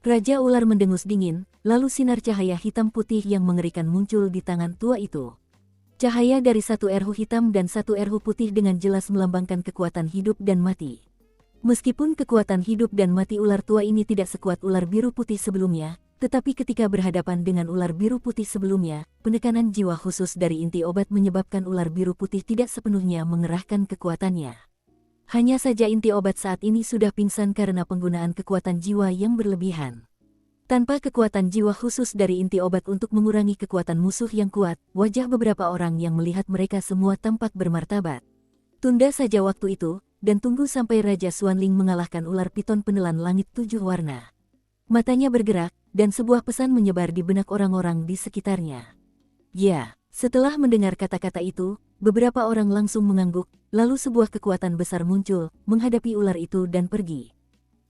Speaker 1: Raja Ular mendengus dingin, lalu sinar cahaya hitam putih yang mengerikan muncul di tangan tua itu. Cahaya dari 1 erhu hitam dan 1 erhu putih dengan jelas melambangkan kekuatan hidup dan mati. Meskipun kekuatan hidup dan mati ular tua ini tidak sekuat ular biru putih sebelumnya, tetapi ketika berhadapan dengan ular biru putih sebelumnya, penekanan jiwa khusus dari inti obat menyebabkan ular biru putih tidak sepenuhnya mengerahkan kekuatannya. Hanya saja inti obat saat ini sudah pingsan karena penggunaan kekuatan jiwa yang berlebihan. Tanpa kekuatan jiwa khusus dari inti obat untuk mengurangi kekuatan musuh yang kuat, wajah beberapa orang yang melihat mereka semua tampak bermartabat. Tunda saja waktu itu, dan tunggu sampai Raja Xuanling mengalahkan ular piton penelan langit 7 warna. Matanya bergerak, dan sebuah pesan menyebar di benak orang-orang di sekitarnya. Ya, setelah mendengar kata-kata itu, beberapa orang langsung mengangguk, lalu sebuah kekuatan besar muncul, menghadapi ular itu dan pergi.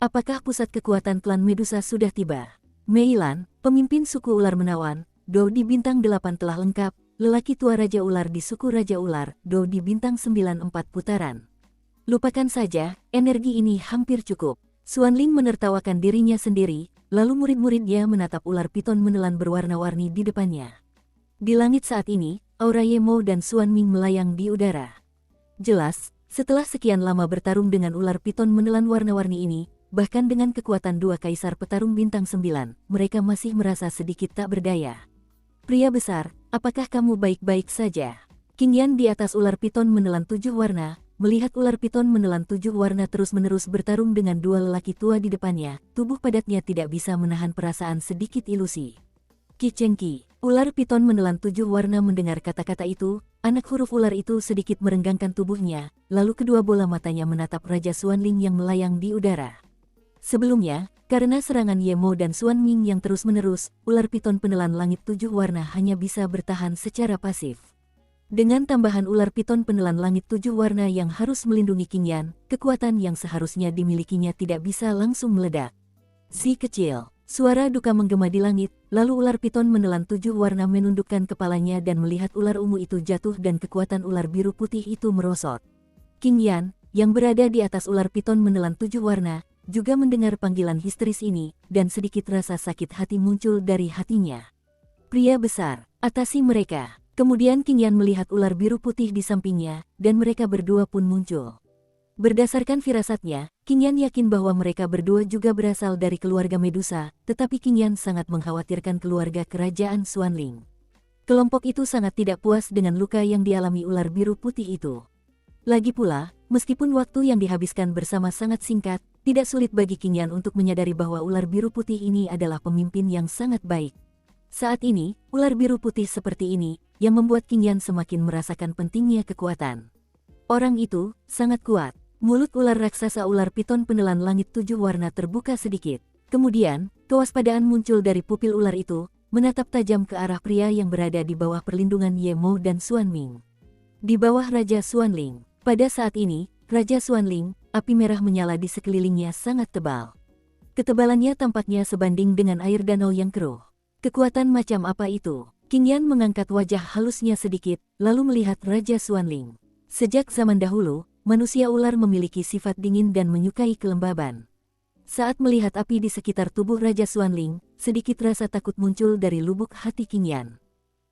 Speaker 1: Apakah pusat kekuatan klan Medusa sudah tiba? Meilan, pemimpin suku ular menawan, Do di bintang 8 telah lengkap, lelaki tua Raja Ular di suku Raja Ular, Do di bintang 9 4 putaran. Lupakan saja, energi ini hampir cukup. Xuanling menertawakan dirinya sendiri, lalu murid-muridnya menatap ular piton menelan berwarna-warni di depannya. Di langit saat ini, aura Ye Mo dan Xuanming melayang di udara. Jelas, setelah sekian lama bertarung dengan ular piton menelan warna-warni ini, bahkan dengan kekuatan dua kaisar petarung bintang 9, mereka masih merasa sedikit tak berdaya. Pria besar, apakah kamu baik-baik saja? Qing Yan di atas ular piton menelan 7 warna, melihat ular piton menelan 7 warna terus-menerus bertarung dengan dua lelaki tua di depannya, tubuh padatnya tidak bisa menahan perasaan sedikit ilusi. Qi Chengqi, ular piton menelan 7 warna mendengar kata-kata itu, anak huruf ular itu sedikit merenggangkan tubuhnya, lalu kedua bola matanya menatap Raja Xuanling yang melayang di udara. Sebelumnya, karena serangan Ye Mo dan Xuanming yang terus-menerus, ular piton penelan langit 7 warna hanya bisa bertahan secara pasif. Dengan tambahan ular piton penelan langit 7 warna yang harus melindungi Qing Yan, kekuatan yang seharusnya dimilikinya tidak bisa langsung meledak. Si kecil, suara duka menggema di langit, lalu ular piton menelan 7 warna menundukkan kepalanya dan melihat ular ungu itu jatuh dan kekuatan ular biru putih itu merosot. Qing Yan, yang berada di atas ular piton menelan 7 warna, juga mendengar panggilan histeris ini, dan sedikit rasa sakit hati muncul dari hatinya. Pria besar, atasi mereka. Kemudian Qing Yan melihat ular biru putih di sampingnya, dan mereka berdua pun muncul. Berdasarkan firasatnya, Qing Yan yakin bahwa mereka berdua juga berasal dari keluarga Medusa, tetapi Qing Yan sangat mengkhawatirkan keluarga kerajaan Xuanling. Kelompok itu sangat tidak puas dengan luka yang dialami ular biru putih itu. Lagi pula, meskipun waktu yang dihabiskan bersama sangat singkat, tidak sulit bagi Qing Yan untuk menyadari bahwa ular biru putih ini adalah pemimpin yang sangat baik. Saat ini, ular biru putih seperti ini, yang membuat Qing Yan semakin merasakan pentingnya kekuatan. Orang itu, sangat kuat. Mulut ular raksasa ular piton penelan langit 7 warna terbuka sedikit. Kemudian, kewaspadaan muncul dari pupil ular itu, menatap tajam ke arah pria yang berada di bawah perlindungan Ye Mo dan Xuanming. Di bawah Raja Xuanling. Pada saat ini, Raja Xuanling, api merah menyala di sekelilingnya sangat tebal. Ketebalannya tampaknya sebanding dengan air danau yang keruh. Kekuatan macam apa itu? Qing Yan mengangkat wajah halusnya sedikit, lalu melihat Raja Xuanling. Sejak zaman dahulu, manusia ular memiliki sifat dingin dan menyukai kelembaban. Saat melihat api di sekitar tubuh Raja Xuanling, sedikit rasa takut muncul dari lubuk hati Qing Yan.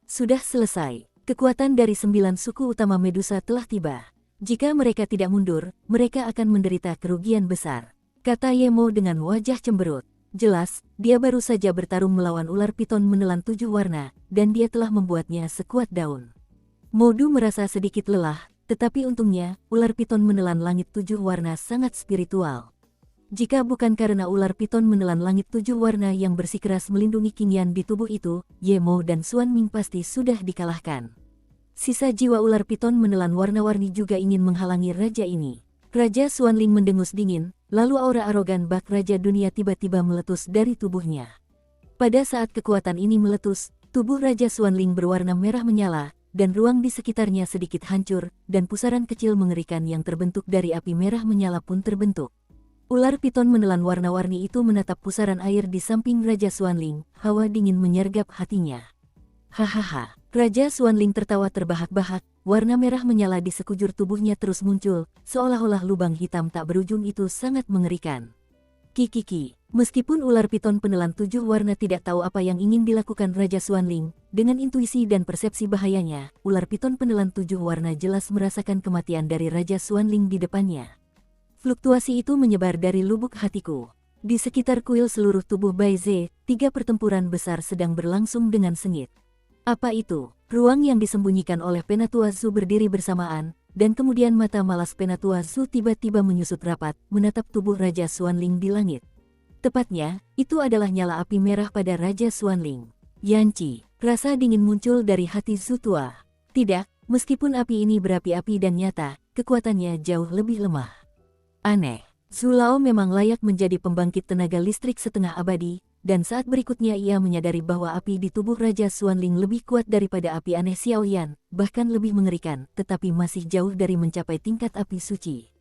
Speaker 1: Sudah selesai. Kekuatan dari 9 suku utama Medusa telah tiba. Jika mereka tidak mundur, mereka akan menderita kerugian besar, kata Ye Mo dengan wajah cemberut. Jelas, dia baru saja bertarung melawan ular piton menelan 7 warna, dan dia telah membuatnya sekuat daun. Modu merasa sedikit lelah, tetapi untungnya, ular piton menelan langit 7 warna sangat spiritual. Jika bukan karena ular piton menelan langit 7 warna yang bersikeras melindungi Qing Yan di tubuh itu, Ye Mo dan Xuanming pasti sudah dikalahkan. Sisa jiwa ular piton menelan warna-warni juga ingin menghalangi raja ini. Raja Xuanling mendengus dingin, lalu aura arogan bak Raja Dunia tiba-tiba meletus dari tubuhnya. Pada saat kekuatan ini meletus, tubuh Raja Xuanling berwarna merah menyala, dan ruang di sekitarnya sedikit hancur, dan pusaran kecil mengerikan yang terbentuk dari api merah menyala pun terbentuk. Ular piton menelan warna-warni itu menatap pusaran air di samping Raja Xuanling, hawa dingin menyergap hatinya. Hahaha, Raja Xuanling tertawa terbahak-bahak, warna merah menyala di sekujur tubuhnya terus muncul, seolah-olah lubang hitam tak berujung itu sangat mengerikan. Kikiki, meskipun ular piton penelan 7 warna tidak tahu apa yang ingin dilakukan Raja Xuanling, dengan intuisi dan persepsi bahayanya, ular piton penelan 7 warna jelas merasakan kematian dari Raja Xuanling di depannya. Fluktuasi itu menyebar dari lubuk hatiku. Di sekitar kuil seluruh tubuh Bai Ze, 3 pertempuran besar sedang berlangsung dengan sengit. Apa itu? Ruang yang disembunyikan oleh Penatua Zhu berdiri bersamaan, dan kemudian mata malas Penatua Zhu tiba-tiba menyusut rapat, menatap tubuh Raja Xuanling di langit. Tepatnya, itu adalah nyala api merah pada Raja Xuanling. Yanci, rasa dingin muncul dari hati Zhu tua. Tidak, meskipun api ini berapi-api dan nyata, kekuatannya jauh lebih lemah. Aneh, Zhu Lao memang layak menjadi pembangkit tenaga listrik setengah abadi, dan saat berikutnya ia menyadari bahwa api di tubuh Raja Xuanling lebih kuat daripada api aneh Xiaoyan, bahkan lebih mengerikan, tetapi masih jauh dari mencapai tingkat api suci.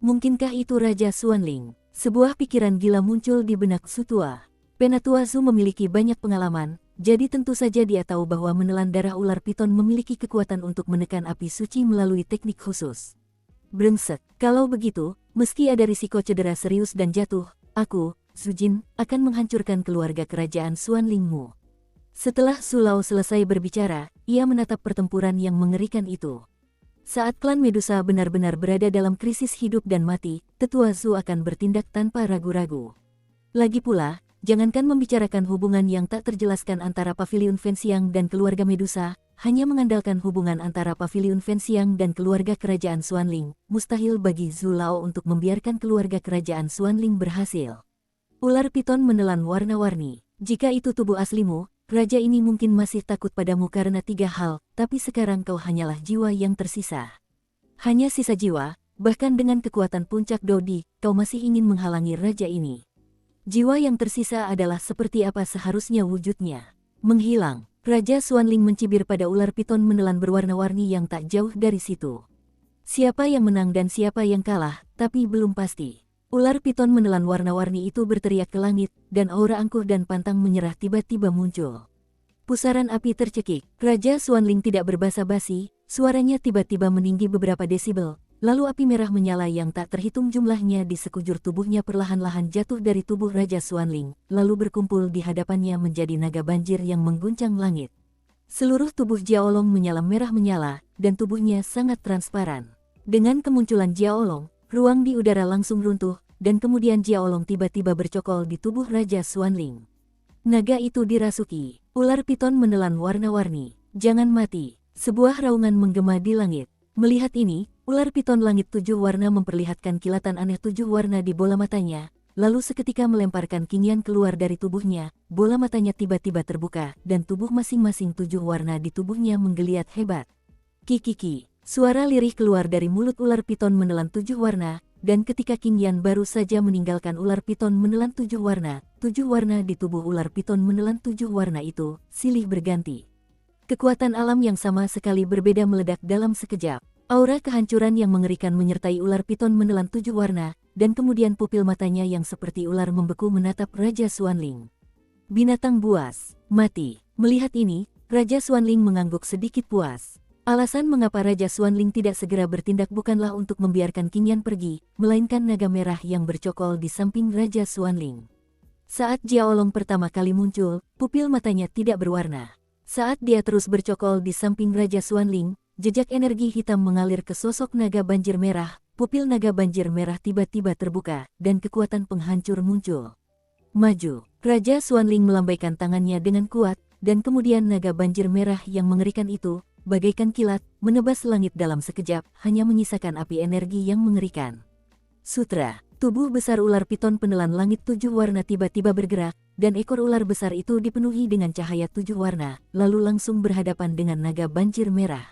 Speaker 1: Mungkinkah itu Raja Xuanling? Sebuah pikiran gila muncul di benak Zhu tua. Penatua Zhu memiliki banyak pengalaman, jadi tentu saja dia tahu bahwa menelan darah ular piton memiliki kekuatan untuk menekan api suci melalui teknik khusus. Brengsek, kalau begitu, meski ada risiko cedera serius dan jatuh, aku, Su Jin, akan menghancurkan keluarga kerajaan Xuanlingmu. Setelah Su Lao selesai berbicara, ia menatap pertempuran yang mengerikan itu. Saat klan Medusa benar-benar berada dalam krisis hidup dan mati, tetua Su akan bertindak tanpa ragu-ragu. Lagi pula, jangankan membicarakan hubungan yang tak terjelaskan antara Paviliun Fenxiang dan keluarga Medusa, hanya mengandalkan hubungan antara Paviliun Fenxiang dan keluarga kerajaan Xuanling, mustahil bagi Su Lao untuk membiarkan keluarga kerajaan Xuanling berhasil. Ular piton menelan warna-warni. Jika itu tubuh aslimu, raja ini mungkin masih takut padamu karena 3 hal, tapi sekarang kau hanyalah jiwa yang tersisa. Hanya sisa jiwa, bahkan dengan kekuatan puncak Dodi, kau masih ingin menghalangi raja ini. Jiwa yang tersisa adalah seperti apa seharusnya wujudnya. Menghilang. Raja Xuanling mencibir pada ular piton menelan berwarna-warni yang tak jauh dari situ. Siapa yang menang dan siapa yang kalah, tapi belum pasti. Ular piton menelan warna-warni itu berteriak ke langit, dan aura angkuh dan pantang menyerah tiba-tiba muncul. Pusaran api tercekik. Raja Xuanling tidak berbasa-basi, suaranya tiba-tiba meninggi beberapa desibel, lalu api merah menyala yang tak terhitung jumlahnya di sekujur tubuhnya perlahan-lahan jatuh dari tubuh Raja Xuanling, lalu berkumpul di hadapannya menjadi naga banjir yang mengguncang langit. Seluruh tubuh Jiaolong menyala merah menyala, dan tubuhnya sangat transparan. Dengan kemunculan Jiaolong, ruang di udara langsung runtuh, dan kemudian Jiaolong tiba-tiba bercokol di tubuh Raja Xuanling. Naga itu dirasuki. Ular piton menelan warna-warni. Jangan mati. Sebuah raungan menggema di langit. Melihat ini, ular piton langit 7 warna memperlihatkan kilatan aneh 7 warna di bola matanya, lalu seketika melemparkan kinian keluar dari tubuhnya, bola matanya tiba-tiba terbuka, dan tubuh masing-masing 7 warna di tubuhnya menggeliat hebat. Kikiki. Suara lirih keluar dari mulut ular piton menelan 7 warna, dan ketika King Yan baru saja meninggalkan ular piton menelan 7 warna di tubuh ular piton menelan 7 warna itu, silih berganti. Kekuatan alam yang sama sekali berbeda meledak dalam sekejap. Aura kehancuran yang mengerikan menyertai ular piton menelan 7 warna, dan kemudian pupil matanya yang seperti ular membeku menatap Raja Xuanling. Binatang buas, mati. Melihat ini, Raja Xuanling mengangguk sedikit puas. Alasan mengapa Raja Xuanling tidak segera bertindak bukanlah untuk membiarkan King Yan pergi, melainkan naga merah yang bercokol di samping Raja Xuanling. Saat Jiaolong pertama kali muncul, pupil matanya tidak berwarna. Saat dia terus bercokol di samping Raja Xuanling, jejak energi hitam mengalir ke sosok naga banjir merah, pupil naga banjir merah tiba-tiba terbuka, dan kekuatan penghancur muncul. Maju. Raja Xuanling melambaikan tangannya dengan kuat, dan kemudian naga banjir merah yang mengerikan itu, bagaikan kilat, menebas langit dalam sekejap, hanya menyisakan api energi yang mengerikan. Sutra, tubuh besar ular piton penelan langit 7 warna tiba-tiba bergerak, dan ekor ular besar itu dipenuhi dengan cahaya 7 warna, lalu langsung berhadapan dengan naga banjir merah.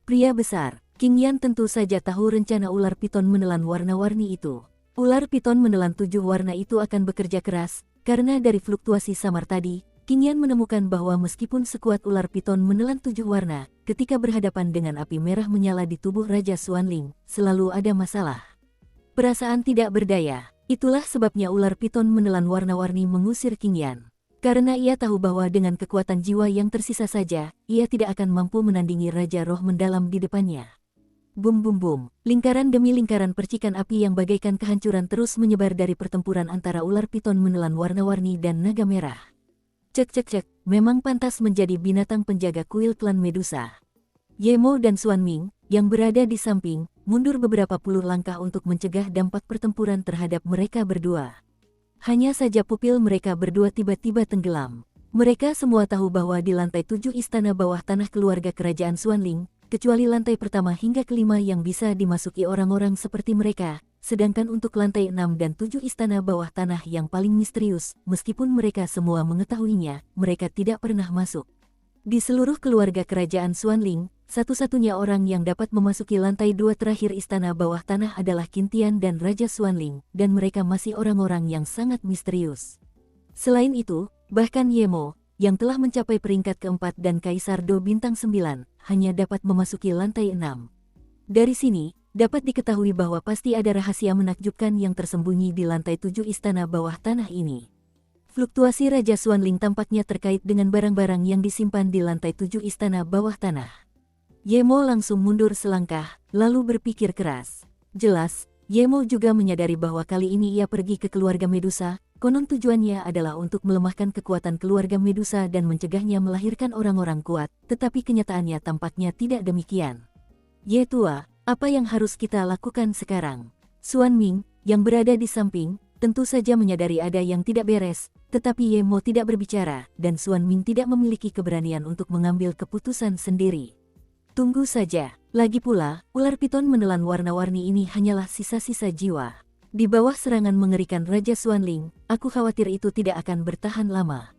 Speaker 1: Pria besar, King Yan tentu saja tahu rencana ular piton menelan warna-warni itu. Ular piton menelan 7 warna itu akan bekerja keras, karena dari fluktuasi samar tadi, King Yan menemukan bahwa meskipun sekuat ular piton menelan 7 warna, ketika berhadapan dengan api merah menyala di tubuh Raja Xuanling, selalu ada masalah. Perasaan tidak berdaya, itulah sebabnya ular piton menelan warna-warni mengusir King Yan. Karena ia tahu bahwa dengan kekuatan jiwa yang tersisa saja, ia tidak akan mampu menandingi Raja Roh mendalam di depannya. Bum bum bum, lingkaran demi lingkaran percikan api yang bagaikan kehancuran terus menyebar dari pertempuran antara ular piton menelan warna-warni dan naga merah. Cek cek cek, memang pantas menjadi binatang penjaga kuil klan Medusa. Yemo dan Xuan Ming, yang berada di samping, mundur beberapa puluh langkah untuk mencegah dampak pertempuran terhadap mereka berdua. Hanya saja pupil mereka berdua tiba-tiba tenggelam. Mereka semua tahu bahwa di lantai 7 istana bawah tanah keluarga kerajaan Xuanling, kecuali lantai pertama hingga kelima yang bisa dimasuki orang-orang seperti mereka, sedangkan untuk lantai 6 dan 7 istana bawah tanah yang paling misterius, meskipun mereka semua mengetahuinya, mereka tidak pernah masuk. Di seluruh keluarga kerajaan Xuanling, satu-satunya orang yang dapat memasuki lantai 2 terakhir istana bawah tanah adalah Qin Tian dan Raja Xuanling, dan mereka masih orang-orang yang sangat misterius. Selain itu, bahkan Yemo, yang telah mencapai peringkat keempat dan Kaisar Do bintang 9, hanya dapat memasuki lantai 6. Dari sini, dapat diketahui bahwa pasti ada rahasia menakjubkan yang tersembunyi di lantai 7 istana bawah tanah ini. Fluktuasi Raja Xuanling tampaknya terkait dengan barang-barang yang disimpan di lantai 7 istana bawah tanah. Yemo langsung mundur selangkah, lalu berpikir keras. Jelas, Yemo juga menyadari bahwa kali ini ia pergi ke keluarga Medusa, konon tujuannya adalah untuk melemahkan kekuatan keluarga Medusa dan mencegahnya melahirkan orang-orang kuat, tetapi kenyataannya tampaknya tidak demikian. Ye tua, apa yang harus kita lakukan sekarang? Xuan Ming, yang berada di samping, tentu saja menyadari ada yang tidak beres, tetapi Yemo tidak berbicara, dan Xuan Ming tidak memiliki keberanian untuk mengambil keputusan sendiri. Tunggu saja, lagi pula, ular piton menelan warna-warni ini hanyalah sisa-sisa jiwa. Di bawah serangan mengerikan Raja Xuanling, aku khawatir itu tidak akan bertahan lama.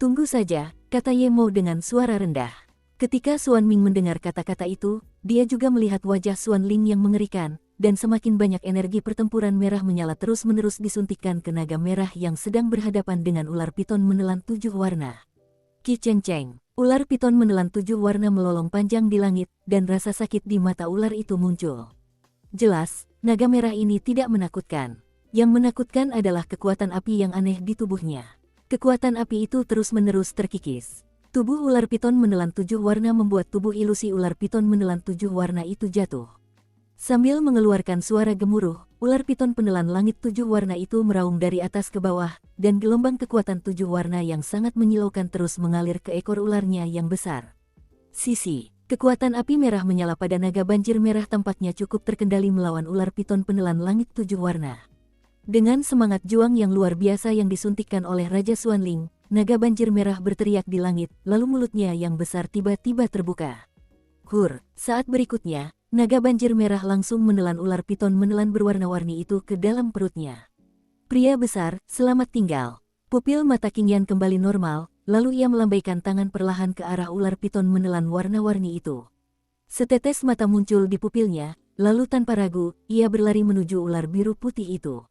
Speaker 1: Tunggu saja, kata Yemo dengan suara rendah. Ketika Xuan Ming mendengar kata-kata itu, dia juga melihat wajah Xuanling yang mengerikan, dan semakin banyak energi pertempuran merah menyala terus-menerus disuntikkan ke naga merah yang sedang berhadapan dengan ular piton menelan 7 warna. Ki Cheng Cheng, ular piton menelan 7 warna melolong panjang di langit, dan rasa sakit di mata ular itu muncul. Jelas, naga merah ini tidak menakutkan. Yang menakutkan adalah kekuatan api yang aneh di tubuhnya. Kekuatan api itu terus-menerus terkikis. Tubuh ular piton menelan 7 warna membuat tubuh ilusi ular piton menelan 7 warna itu jatuh. Sambil mengeluarkan suara gemuruh, ular piton penelan langit 7 warna itu meraung dari atas ke bawah, dan gelombang kekuatan 7 warna yang sangat menyilaukan terus mengalir ke ekor ularnya yang besar. Sisi, kekuatan api merah menyala pada naga banjir merah tampaknya cukup terkendali melawan ular piton penelan langit 7 warna. Dengan semangat juang yang luar biasa yang disuntikkan oleh Raja Xuanling, naga banjir merah berteriak di langit, lalu mulutnya yang besar tiba-tiba terbuka. Saat berikutnya, naga banjir merah langsung menelan ular piton menelan berwarna-warni itu ke dalam perutnya. Pria besar, selamat tinggal. Pupil mata Qing Yan kembali normal, lalu ia melambaikan tangan perlahan ke arah ular piton menelan warna-warni itu. Setetes mata muncul di pupilnya, lalu tanpa ragu, ia berlari menuju ular biru putih itu.